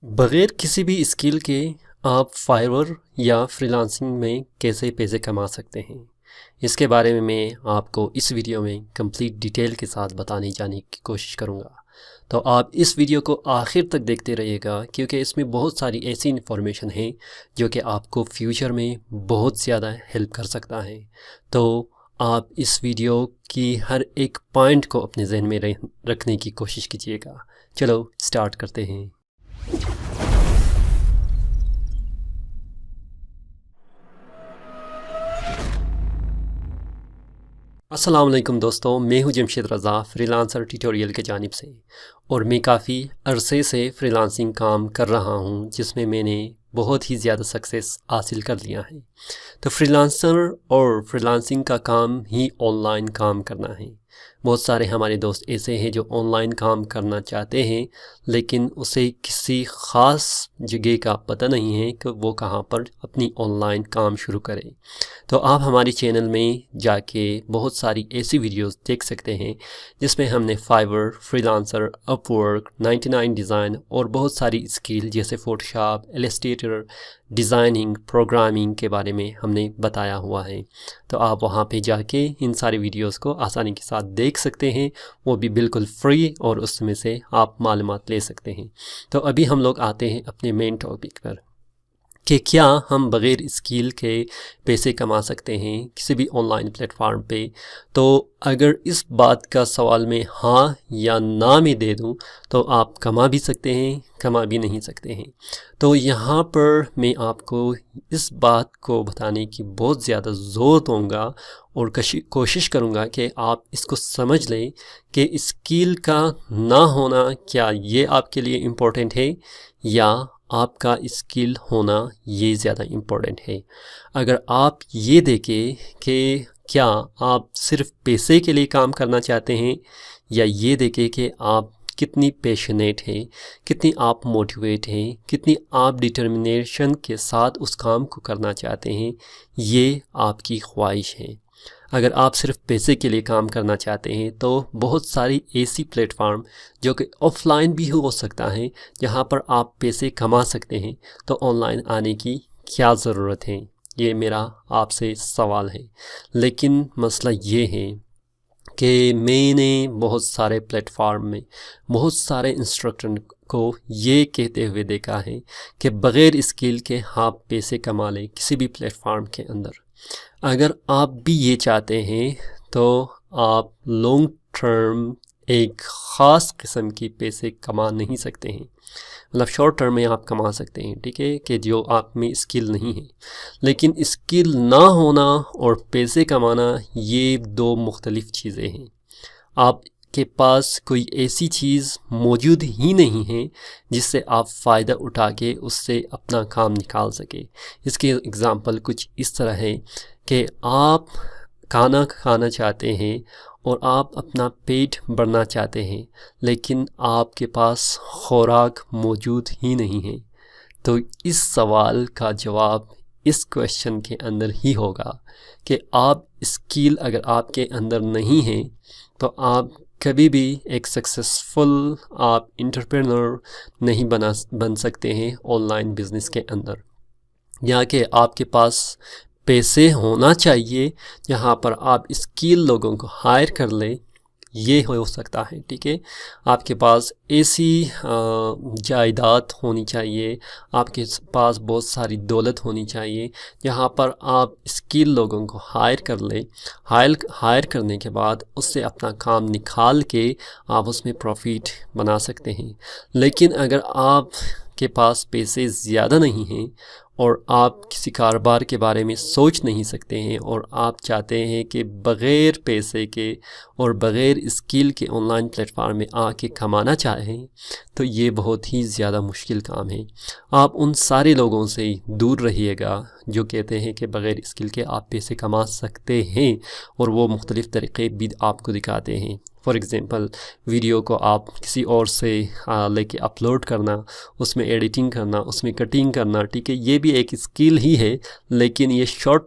بغیر کسی بھی اسکل کے آپ فائور یا فری لانسنگ میں کیسے پیسے کما سکتے ہیں، اس کے بارے میں آپ کو اس ویڈیو میں کمپلیٹ ڈیٹیل کے ساتھ بتانے جانے کی کوشش کروں گا۔ تو آپ اس ویڈیو کو آخر تک دیکھتے رہیے گا، کیونکہ اس میں بہت ساری ایسی انفارمیشن ہیں جو کہ آپ کو فیوچر میں بہت زیادہ ہیلپ کر سکتا ہے۔ تو آپ اس ویڈیو کی ہر ایک پوائنٹ کو اپنے ذہن میں رکھنے کی کوشش کیجیے گا۔ چلو سٹارٹ کرتے ہیں۔ السلام علیکم دوستوں، میں ہوں جمشید رضا فری لانسر ٹیوٹوریل کے جانب سے، اور میں کافی عرصے سے فری لانسنگ کام کر رہا ہوں، جس میں نے بہت ہی زیادہ سکسیس حاصل کر لیا ہے۔ تو فری لانسر اور فری لانسنگ کا کام ہی آن لائن کام کرنا ہے۔ بہت سارے ہمارے دوست ایسے ہیں جو آن لائن کام کرنا چاہتے ہیں، لیکن اسے کسی خاص جگہ کا پتہ نہیں ہے کہ وہ کہاں پر اپنی آن لائن کام شروع کرے۔ تو آپ ہمارے چینل میں جا کے بہت ساری ایسی ویڈیوز دیکھ سکتے ہیں جس میں ہم نے فائور، فری لانسر، اپ ورک، 99 ڈیزائن اور بہت ساری اسکل جیسے فوٹوشاپ، ایلسٹریٹر، ڈیزائننگ، پروگرامنگ کے بارے میں ہم نے بتایا ہوا ہے۔ تو آپ وہاں پہ جا کے ان ساری ویڈیوز کو آسانی کے ساتھ دیکھ سکتے ہیں، وہ بھی بالکل فری، اور اس میں سے آپ معلومات لے سکتے ہیں۔ تو ابھی ہم لوگ آتے ہیں اپنے مین ٹاپک پر کہ کیا ہم بغیر اسکل کے پیسے کما سکتے ہیں کسی بھی آن لائن پلیٹ فارم پہ۔ تو اگر اس بات کا سوال میں ہاں یا نہ میں دے دوں تو آپ کما بھی سکتے ہیں، کما بھی نہیں سکتے ہیں۔ تو یہاں پر میں آپ کو اس بات کو بتانے کی بہت زیادہ زور دوں گا اور کوشش کروں گا کہ آپ اس کو سمجھ لیں کہ اسکل کا نہ ہونا کیا یہ آپ کے لیے امپورٹنٹ ہے، یا آپ کا اسکل ہونا یہ زیادہ امپورٹنٹ ہے۔ اگر آپ یہ دیکھیں کہ کیا آپ صرف پیسے کے لیے کام کرنا چاہتے ہیں، یا یہ دیکھیں کہ آپ کتنی پیشنیٹ ہیں، کتنی آپ موٹیویٹ ہیں، کتنی آپ ڈٹرمنیشن کے ساتھ اس کام کو کرنا چاہتے ہیں، یہ آپ کی خواہش ہے۔ اگر آپ صرف پیسے کے لیے کام کرنا چاہتے ہیں تو بہت ساری ایسی پلیٹ فارم جو کہ آف لائن بھی ہو سکتا ہے جہاں پر آپ پیسے کما سکتے ہیں، تو آن لائن آنے کی کیا ضرورت ہے، یہ میرا آپ سے سوال ہے۔ لیکن مسئلہ یہ ہے کہ میں نے بہت سارے پلیٹ فارم میں بہت سارے انسٹرکٹر کو یہ کہتے ہوئے دیکھا ہے کہ بغیر اسکل کے آپ پیسے کما لیں کسی بھی پلیٹ فارم کے اندر۔ اگر آپ بھی یہ چاہتے ہیں تو آپ لانگ ٹرم ایک خاص قسم کی پیسے کما نہیں سکتے ہیں، مطلب شارٹ ٹرم میں آپ کما سکتے ہیں، ٹھیک ہے، کہ جو آپ میں اسکل نہیں ہے۔ لیکن اسکل نہ ہونا اور پیسے کمانا یہ دو مختلف چیزیں ہیں۔ آپ کے پاس کوئی ایسی چیز موجود ہی نہیں ہے جس سے آپ فائدہ اٹھا کے اس سے اپنا کام نکال سکے۔ اس کے اگزامپل کچھ اس طرح ہے کہ آپ کھانا کھانا چاہتے ہیں اور آپ اپنا پیٹ بھرنا چاہتے ہیں، لیکن آپ کے پاس خوراک موجود ہی نہیں ہے۔ تو اس سوال کا جواب اس کویشچن کے اندر ہی ہوگا کہ آپ اسکل اگر آپ کے اندر نہیں ہے تو آپ کبھی بھی ایک سکسیسفل آپ انٹرپرینور نہیں بن سکتے ہیں آن لائن بزنس کے اندر۔ یا کہ آپ کے پاس پیسے ہونا چاہیے جہاں پر آپ اسکل لوگوں کو ہائر کر لیں، یہ ہو سکتا ہے، ٹھیک ہے۔ آپ کے پاس ایسی جائیداد ہونی چاہیے، آپ کے پاس بہت ساری دولت ہونی چاہیے جہاں پر آپ اسکل لوگوں کو ہائر کر لیں، ہائر کرنے کے بعد اس سے اپنا کام نکال کے آپ اس میں پروفٹ بنا سکتے ہیں۔ لیکن اگر آپ کے پاس پیسے زیادہ نہیں ہیں اور آپ کسی کاروبار کے بارے میں سوچ نہیں سکتے ہیں، اور آپ چاہتے ہیں کہ بغیر پیسے کے اور بغیر اسکل کے آن لائن پلیٹ فارم میں آ کے کمانا چاہیں، تو یہ بہت ہی زیادہ مشکل کام ہے۔ آپ ان سارے لوگوں سے دور رہیے گا جو کہتے ہیں کہ بغیر اسکل کے آپ پیسے کما سکتے ہیں، اور وہ مختلف طریقے بھی آپ کو دکھاتے ہیں۔ فار ایگزامپل، ویڈیو کو آپ کسی اور سے لے کے اپلوڈ کرنا، اس میں ایڈیٹنگ کرنا، اس میں کٹنگ کرنا، ٹھیک ہے، یہ بھی ایک اسکل ہی ہے، لیکن یہ شارٹ